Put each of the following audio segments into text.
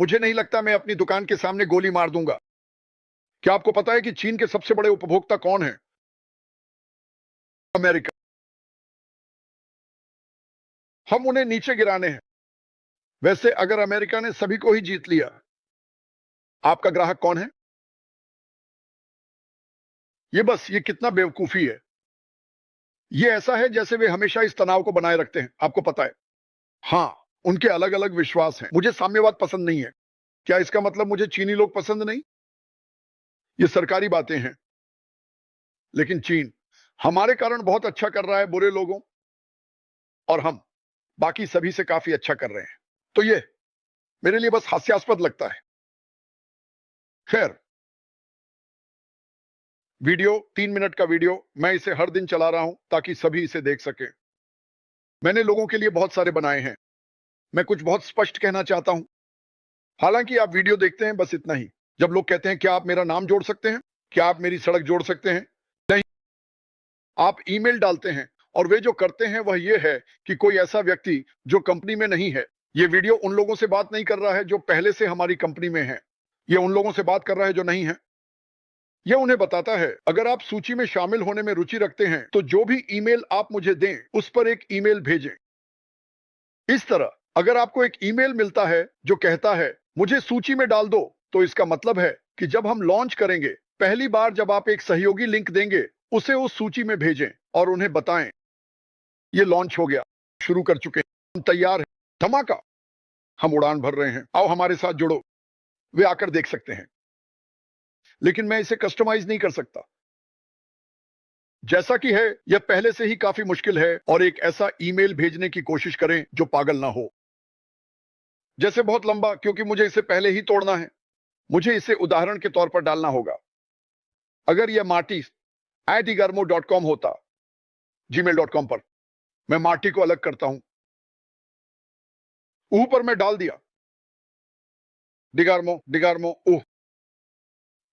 मुझे नहीं लगता मैं अपनी दुकान के सामने गोली मार दूंगा। क्या आपको पता है कि चीन के सबसे बड़े उपभोक्ता कौन है? अमेरिका। हम उन्हें नीचे गिराने हैं। वैसे अगर अमेरिका ने सभी को ही जीत लिया, आपका ग्राहक कौन है? ये कितना बेवकूफी है। ये ऐसा है जैसे वे हमेशा इस तनाव को बनाए रखते हैं। आपको पता है, हाँ, उनके अलग अलग विश्वास हैं। मुझे साम्यवाद पसंद नहीं है। क्या इसका मतलब मुझे चीनी लोग पसंद नहीं? ये सरकारी बातें हैं। लेकिन चीन हमारे कारण बहुत अच्छा कर रहा है बुरे लोगों, और हम बाकी सभी से काफी अच्छा कर रहे हैं। तो ये मेरे लिए बस हास्यास्पद लगता है। खैर, वीडियो 3 मिनट का वीडियो, मैं इसे हर दिन चला रहा हूं ताकि सभी इसे देख सकें। मैंने लोगों के लिए बहुत सारे बनाए हैं। मैं कुछ बहुत स्पष्ट कहना चाहता हूं। हालांकि आप वीडियो देखते हैं बस इतना ही। जब लोग कहते हैं क्या आप मेरा नाम जोड़ सकते हैं, क्या आप मेरी सड़क जोड़ सकते हैं, नहीं, आप ईमेल डालते हैं, और वे जो करते हैं वह यह है कि कोई ऐसा व्यक्ति जो कंपनी में नहीं है, यह वीडियो उन लोगों से बात नहीं कर रहा है जो पहले से हमारी कंपनी में है, यह उन लोगों से बात कर रहा है जो नहीं है। यह उन्हें बताता है अगर आप सूची में शामिल होने में रुचि रखते हैं तो जो भी ईमेल आप मुझे दें उस पर एक ईमेल भेजें। इस तरह अगर आपको एक ईमेल मिलता है जो कहता है मुझे सूची में डाल दो, तो इसका मतलब है कि जब हम लॉन्च करेंगे, पहली बार जब आप एक सहयोगी लिंक देंगे, उसे उस सूची में भेजें और उन्हें बताएं ये लॉन्च हो गया, शुरू कर चुके हैं, हम तैयार हैं, धमाका, हम उड़ान भर रहे हैं, आओ हमारे साथ जुड़ो। वे आकर देख सकते हैं। लेकिन मैं इसे कस्टमाइज नहीं कर सकता। जैसा कि है, यह पहले से ही काफी मुश्किल है, और एक ऐसा ईमेल भेजने की कोशिश करें जो पागल ना हो। जैसे बहुत लंबा, क्योंकि मुझे इसे पहले ही तोड़ना है। मुझे इसे उदाहरण के तौर पर डालना होगा। अगर यह marty@egarmo.com होता, gmail.com पर, मैं मार्टी को अलग करता हूं, ऊपर मैं डाल दिया डिगार्मो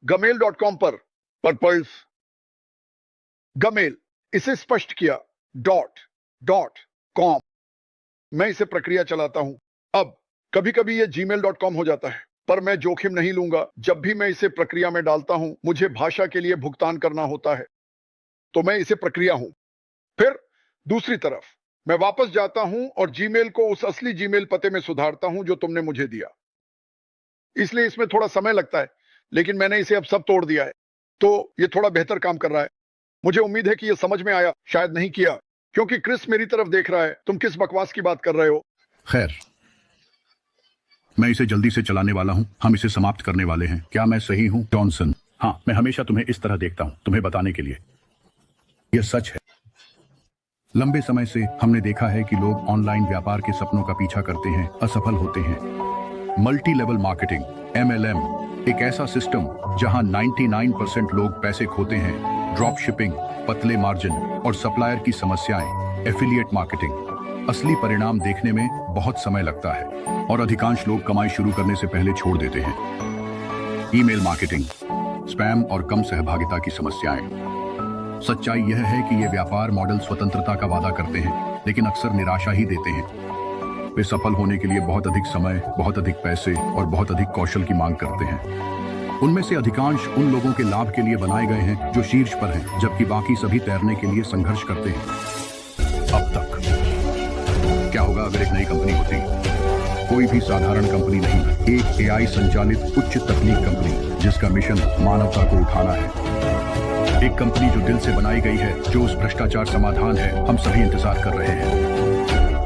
gmail.com पर पर्पल्स गमेल, इसे स्पष्ट किया .com। मैं इसे प्रक्रिया चलाता हूं। अब कभी कभी यह gmail.com हो जाता है, पर मैं जोखिम नहीं लूंगा। जब भी मैं इसे प्रक्रिया में डालता हूं, मुझे भाषा के लिए भुगतान करना होता है, तो मैं इसे प्रक्रिया हूं। फिर दूसरी तरफ मैं वापस जाता हूं और जीमेल को उस असली जीमेल पते में सुधारता हूं जो तुमने मुझे दिया। इसलिए इसमें थोड़ा समय लगता है, लेकिन मैंने इसे अब सब तोड़ दिया है, तो यह थोड़ा बेहतर काम कर रहा है। मुझे उम्मीद है कि यह समझ में आया। शायद नहीं किया, क्योंकि क्रिस मेरी तरफ देख रहा है। तुम किस बकवास की बात कर रहे हो? खैर, मैं इसे जल्दी से चलाने वाला हूं। हम इसे समाप्त करने वाले हैं। क्या मैं सही हूं, जॉनसन? हाँ, मैं हमेशा तुम्हें इस तरह देखता हूं, तुम्हें बताने के लिए। यह सच है। लंबे समय से हमने देखा है कि लोग ऑनलाइन व्यापार के सपनों का पीछा करते हैं, असफल होते हैं। मल्टी लेवल मार्केटिंग MLM एक ऐसा सिस्टम जहां 99% लोग पैसे खोते हैं। ड्रॉप शिपिंग, पतले मार्जिन और सप्लायर की समस्याएं। Affiliate marketing. असली परिणाम देखने में बहुत समय लगता है, और अधिकांश लोग कमाई शुरू करने से पहले छोड़ देते हैं। ईमेल मार्केटिंग, स्पैम और कम सहभागिता की समस्याएं। सच्चाई यह है कि ये व्यापार मॉडल स्वतंत्रता का वादा करते हैं, लेकिन अक्सर निराशा ही देते हैं। वे सफल होने के लिए बहुत अधिक समय, बहुत अधिक पैसे और बहुत अधिक कौशल की मांग करते हैं। उनमें से अधिकांश उन लोगों के लाभ के लिए बनाए गए हैं जो शीर्ष पर हैं, जबकि बाकी सभी तैरने के लिए संघर्ष करते हैं। अब तक क्या होगा अगर एक नई कंपनी होती? कोई भी साधारण कंपनी नहीं, एक AI संचालित उच्च तकनीक कंपनी जिसका मिशन मानवता को उठाना है। एक कंपनी जो दिल से बनाई गई है, जो उस भ्रष्टाचार समाधान है हम सभी इंतजार कर रहे हैं।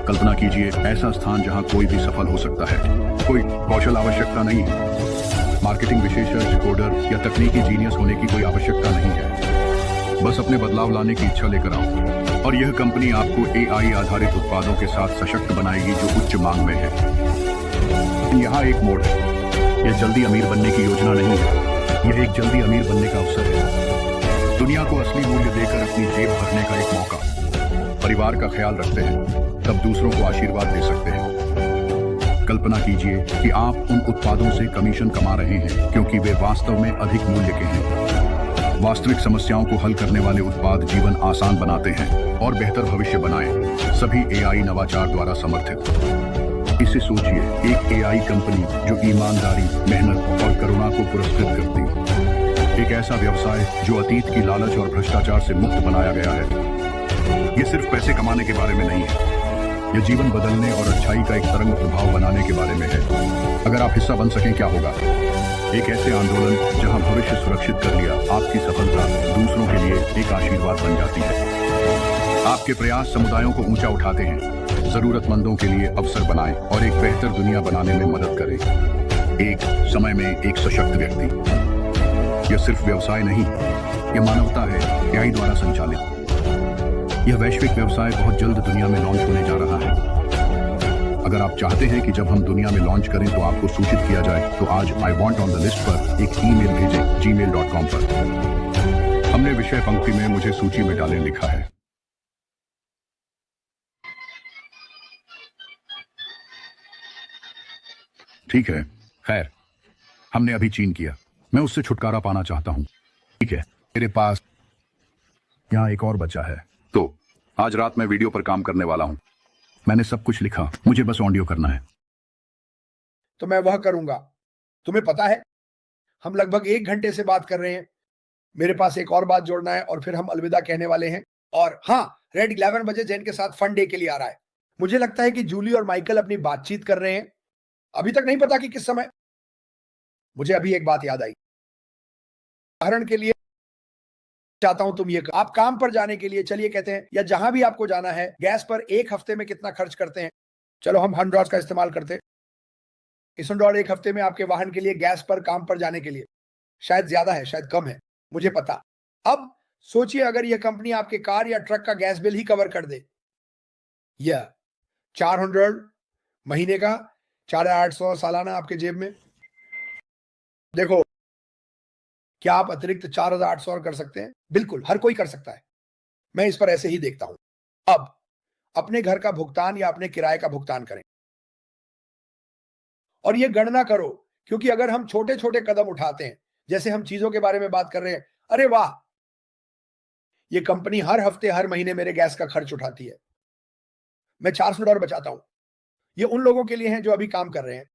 कल्पना कीजिए ऐसा स्थान जहां कोई भी सफल हो सकता है। कोई कौशल आवश्यकता नहीं है, मार्केटिंग विशेषज्ञ, कोडर या तकनीकी जीनियस होने की कोई आवश्यकता नहीं है। बस अपने बदलाव लाने की इच्छा लेकर आओ, और यह कंपनी आपको AI आधारित उत्पादों के साथ सशक्त बनाएगी जो उच्च मांग में है। यहाँ एक मोड़ है। यह जल्दी अमीर बनने की योजना नहीं है, यह एक जल्दी अमीर बनने का अवसर है। दुनिया को असली मूल्य देकर अपनी जेब भरने का एक मौका। परिवार का ख्याल रखते हैं, तब दूसरों को आशीर्वाद दे सकते हैं। कल्पना कीजिए कि आप उन उत्पादों से कमीशन कमा रहे हैं क्योंकि वे वास्तव में अधिक मूल्य के हैं। वास्तविक समस्याओं को हल करने वाले उत्पाद जीवन आसान बनाते हैं और बेहतर भविष्य बनाएं। सभी AI नवाचार द्वारा समर्थित। इसे सोचिए, एक एआई कंपनी जो ईमानदारी, मेहनत और करुणा को पुरस्कृत करती है। एक ऐसा व्यवसाय जो अतीत की लालच और भ्रष्टाचार से मुक्त बनाया गया है। ये सिर्फ पैसे कमाने के बारे में नहीं है, यह जीवन बदलने और अच्छाई का एक तरंग प्रभाव बनाने के बारे में है। अगर आप हिस्सा बन सकें, क्या होगा? एक ऐसे आंदोलन जहां भविष्य सुरक्षित कर लिया, आपकी सफलता दूसरों के लिए एक आशीर्वाद बन जाती है। आपके प्रयास समुदायों को ऊंचा उठाते हैं, जरूरतमंदों के लिए अवसर बनाएं और एक बेहतर दुनिया बनाने में मदद करें। एक समय में एक सशक्त व्यक्ति। यह सिर्फ व्यवसाय नहीं, यह मानवता है, एआई द्वारा संचालित। यह वैश्विक व्यवसाय बहुत जल्द दुनिया में लॉन्च होने जा रहा है। अगर आप चाहते हैं कि जब हम दुनिया में लॉन्च करें तो आपको सूचित किया जाए, तो आज I want on the list पर एक ईमेल भेजें gmail.com पर। हमने विषय पंक्ति में मुझे सूची में डालें लिखा है। ठीक है, खैर, हमने अभी चीन किया। मैं उससे छुटकारा पाना चाहता हूं। ठीक है, मेरे पास यहां एक और बचा है। तो आज रात मैं वीडियो पर काम करने वाला हूं। मैंने सब कुछ लिखा, मुझे बस ऑडियो करना है। तो मैं वह करूंगा। तुम्हें पता है, हम लगभग 1 घंटे से बात कर रहे हैं। मेरे पास एक और बात जोड़ना है और फिर हम अलविदा कहने वाले हैं। और हाँ, रेड 11 बजे जैन के साथ फन डे के लिए आ रहा है। मुझे लगता है कि जूली और माइकल अपनी बातचीत कर रहे हैं। अभी तक नहीं पता कि किस समय। मुझे अभी एक बात याद आई। उदाहरण के लिए चाहता हूं तुम ये आप काम पर जाने के लिए, चलिए कहते हैं, या जहां भी आपको जाना है, गैस पर एक हफ्ते में कितना खर्च करते हैं? चलो हम $100 का इस्तेमाल करते हैं। $100 एक हफ्ते में आपके वाहन के लिए, गैस पर काम पर जाने के लिए। शायद ज्यादा है, शायद कम है, मुझे पता। अब सोचिए अगर यह कंपनी आपके कार या ट्रक का गैस बिल ही कवर कर दे। यह 400 महीने का, 4800 सालाना आपके जेब में। देखो, क्या आप अतिरिक्त 4800 कर सकते हैं? बिल्कुल, हर कोई कर सकता है। मैं इस पर ऐसे ही देखता हूं। अब अपने घर का भुगतान या अपने किराए का भुगतान करें और ये गणना करो, क्योंकि अगर हम छोटे छोटे कदम उठाते हैं, जैसे हम चीजों के बारे में बात कर रहे हैं, अरे वाह, ये कंपनी हर हफ्ते हर महीने मेरे गैस का खर्च उठाती है, मैं $400 बचाता हूं। ये उन लोगों के लिए है जो अभी काम कर रहे हैं।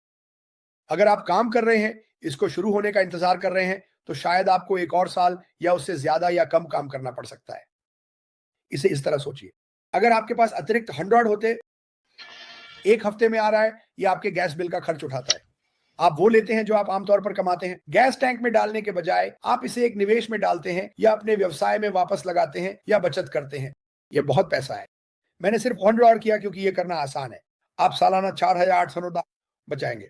अगर आप काम कर रहे हैं, इसको शुरू होने का इंतजार कर रहे हैं, तो शायद आपको एक और साल या उससे ज्यादा या कम काम करना पड़ सकता है। इसे इस तरह सोचिए, अगर आपके पास अतिरिक्त 100 होते, एक हफ्ते में आ रहा है, ये आपके गैस बिल का खर्च उठाता है। आप वो लेते हैं जो आप आमतौर पर कमाते हैं। गैस टैंक में डालने के बजाय आप इसे एक निवेश में डालते हैं, या अपने व्यवसाय में वापस लगाते हैं, या बचत करते हैं। यह बहुत पैसा है। मैंने सिर्फ $100 किया क्योंकि यह करना आसान है। आप सालाना $4800 बचाएंगे।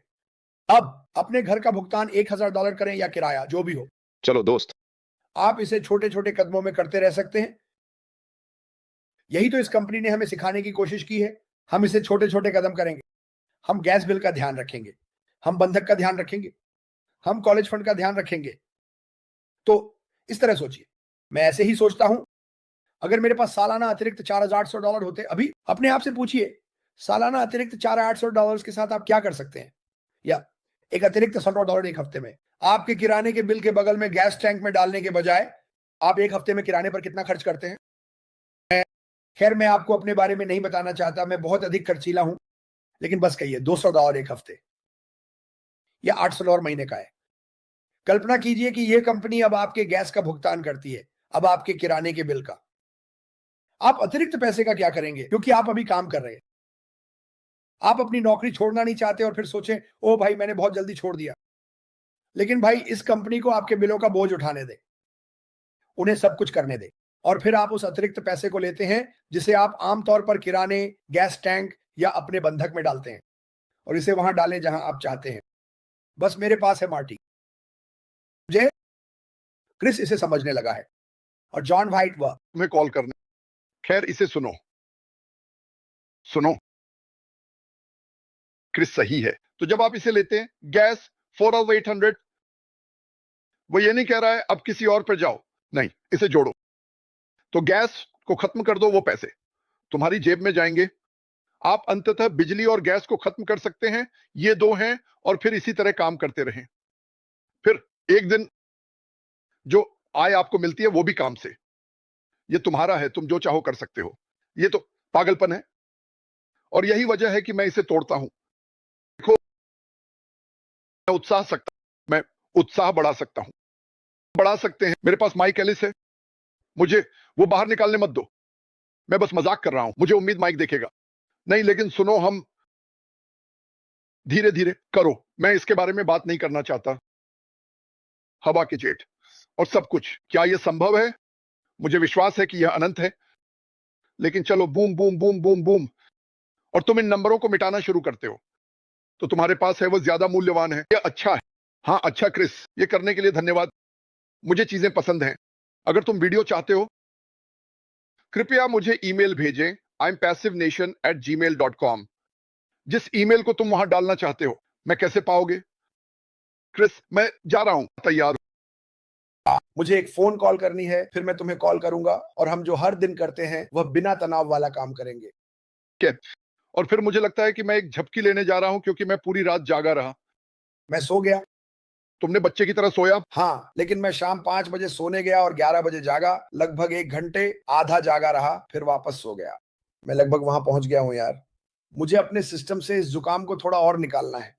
अब अपने घर का भुगतान $1000 करें या किराया, जो भी हो। चलो दोस्त, आप इसे छोटे छोटे कदमों में करते रह सकते हैं। यही तो इस कंपनी ने हमें सिखाने की कोशिश की है। हम इसे छोटे छोटे कदम करेंगे। हम गैस बिल का ध्यान रखेंगे, हम बंधक का ध्यान रखेंगे, हम कॉलेज फंड का ध्यान रखेंगे। तो इस तरह सोचिए। मैं ऐसे ही सोचता हूं, अगर मेरे पास सालाना अतिरिक्त $4800 होते, अभी अपने आप से पूछिए, सालाना अतिरिक्त $4800 के साथ आप क्या कर सकते हैं? या एक अतिरिक्त $100 एक हफ्ते में आपके किराने के बिल के बगल में गैस टैंक में डालने के बजाय आप एक हफ्ते में किराने पर कितना खर्च करते हैं? खैर, मैं आपको अपने बारे में नहीं बताना चाहता, मैं बहुत अधिक खर्चीला हूं, लेकिन बस कहिए $200 एक हफ्ते या $800 महीने का है। कल्पना कीजिए कि यह कंपनी अब आपके गैस का भुगतान करती है, अब आपके किराने के बिल का। आप अतिरिक्त पैसे का क्या करेंगे? क्योंकि आप अभी काम कर रहे हैं। आप अपनी नौकरी छोड़ना नहीं चाहते और फिर सोचें, ओ भाई, मैंने बहुत जल्दी छोड़ दिया। लेकिन भाई, इस कंपनी को आपके बिलों का बोझ उठाने दे, उन्हें सब कुछ करने दे, और फिर आप उस अतिरिक्त पैसे को लेते हैं जिसे आप आमतौर पर किराने, गैस टैंक या अपने बंधक में डालते हैं, और इसे वहां डालें जहां आप चाहते हैं। बस मेरे पास है मार्टी, मुझे क्रिस इसे समझने लगा है, और जॉन वाइट वह तुम्हें कॉल करने। खैर, इसे सुनो सुनो, क्रिस सही है। तो जब आप इसे लेते हैं, गैस 4800, वो ये नहीं कह रहा है अब किसी और पर जाओ, नहीं, इसे जोड़ो। तो गैस को खत्म कर दो, वो पैसे तुम्हारी जेब में जाएंगे। आप अंततः बिजली और गैस को खत्म कर सकते हैं। ये दो हैं, और फिर इसी तरह काम करते रहें। फिर एक दिन जो आय आपको मिलती है, वो भी काम से। ये तुम्हारा है, तुम जो चाहो कर सकते हो। ये तो पागलपन है, और यही वजह है कि मैं इसे तोड़ता हूं। मैं उत्साह बढ़ा सकते हैं। मेरे पास माइक एलिस है, मुझे वो बाहर निकालने मत दो। मैं बस मजाक कर रहा हूं, मुझे उम्मीद माइक देखेगा। नहीं, लेकिन सुनो, हम धीरे धीरे करो। मैं इसके बारे में बात नहीं करना चाहता। हवा के जेट और सब कुछ, क्या यह संभव है? मुझे विश्वास है कि यह अनंत है। लेकिन चलो, boom boom boom boom boom, और तुम इन नंबरों को मिटाना शुरू करते हो तो तुम्हारे पास है वो ज्यादा मूल्यवान है। यह अच्छा है। हाँ अच्छा क्रिस, ये करने के लिए धन्यवाद। मुझे चीजें पसंद हैं। अगर तुम वीडियो चाहते हो, कृपया मुझे ईमेल भेजें impassivenation@gmail.com। जिस ईमेल को तुम वहां डालना चाहते हो। मैं कैसे पाओगे? क्रिस, मैं जा रहा हूं, तैयार हूं। मुझे एक फोन कॉल करनी है, फिर मैं तुम्हें कॉल करूंगा और हम जो हर दिन करते हैं वह बिना तनाव वाला काम करेंगे। क्या? और फिर मुझे लगता है कि मैं एक झपकी लेने जा रहा हूं क्योंकि मैं पूरी रात जागा रहा। मैं सो गया। तुमने बच्चे की तरह सोया? हाँ, लेकिन मैं शाम 5 बजे सोने गया और 11 बजे जागा। लगभग 1 घंटे आधा जागा रहा, फिर वापस सो गया। मैं लगभग वहां पहुंच गया हूं यार। मुझे अपने सिस्टम से इस जुकाम को थोड़ा और निकालना है।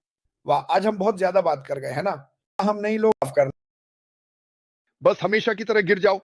वाह, आज हम बहुत ज्यादा बात कर गए, है ना? हम नहीं लोग माफ करना। बस हमेशा की तरह गिर जाओ।